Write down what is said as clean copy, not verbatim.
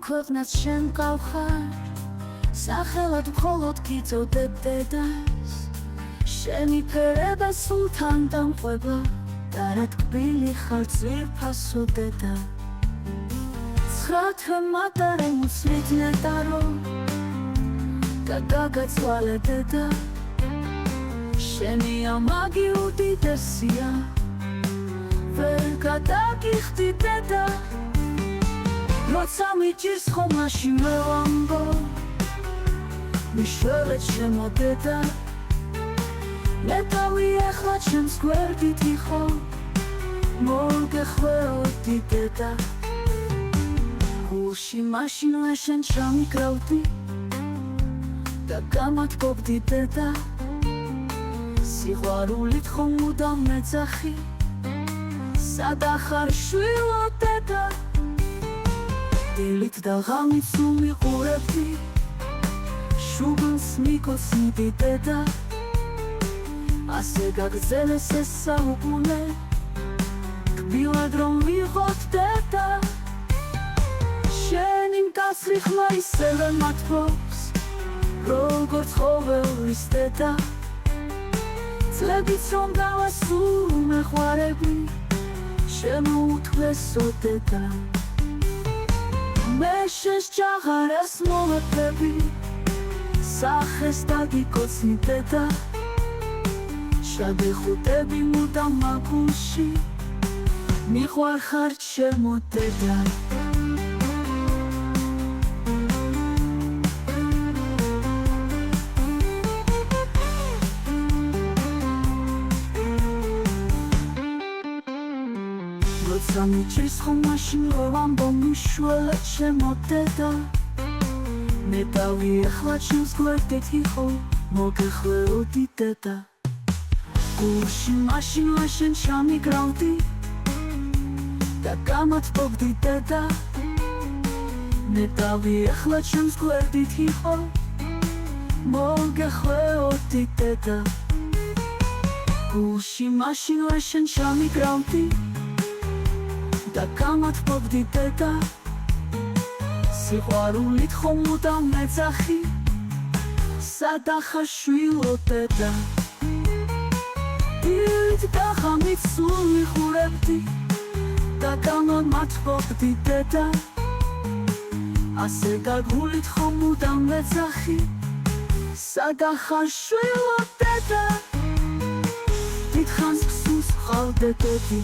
ქვეყნას შენ მყავხარ სახელად მხოლოდ გიწოდებ დედას შენი ფერება სულთან დამყვება და რა ტკბილი ხარ ძვირფასო დედა ცხრა თემა და რემუსლით ნეტარო და გაგაცვალე დედა შენი ამაგი უდიდესია ვერ გადაგიხდი დედა როცა მიჭირს ხომ მაშინ მევამბო მიშველეთ შემო დედა მე თავი ახლა ჩემს გვერდით იხო მოგეხვეოდი დედა გულში მაშინვე შენ ჩამიკრავდი და გამათბობდი დედა სიყვარულით ხომ მუდამ მეძახი სადა ხარ შვილო დედა დილით და ღამით სულ მიყურებდი შუბილს მიკოცნიდი დედა ასე გაგრძელეს ეს საუკუნე კბილად რომ ვიყოთ დედა შენი მკაცრი ხმა ისევე მათბობს როგორც ყოველთვის დედა წლებიც რომ გავასულ მეხვარები შემოუთვლესო დედა მე შენს ჭაღარას მოვეფები სახეს დაგიკოცნი დედა შადეხუტები მუდამ მაგულში მიყვარხარ ჩემო დედა როცა მიჭირს ხომ მაშინ ვამბო მიშველეთ ჩემო დედა მე თავი ახლა ჩემს გვერდით იხო მოგეხვეოდი დედა გულში მაშინვე შენ ჩამიკრავდი და გამათბობდი დედა მე თავი ახლა ჩემს გვერდით იხო მოგეხვეოდი დედა გულში მაშინვე შენ ჩამიკრავდი და გამათბობდი დედა სიყვარულით ხომ მუდამ მეძახი სადა ხარ შვილო დედა დილით და ღამით სულ მიყურებდი და გამათბობდი დედა ასე გაგულით ხომ მუდამ მეძახი სადა ხარ შვილო დედა დიდხანს გსულს ვყავდე დედი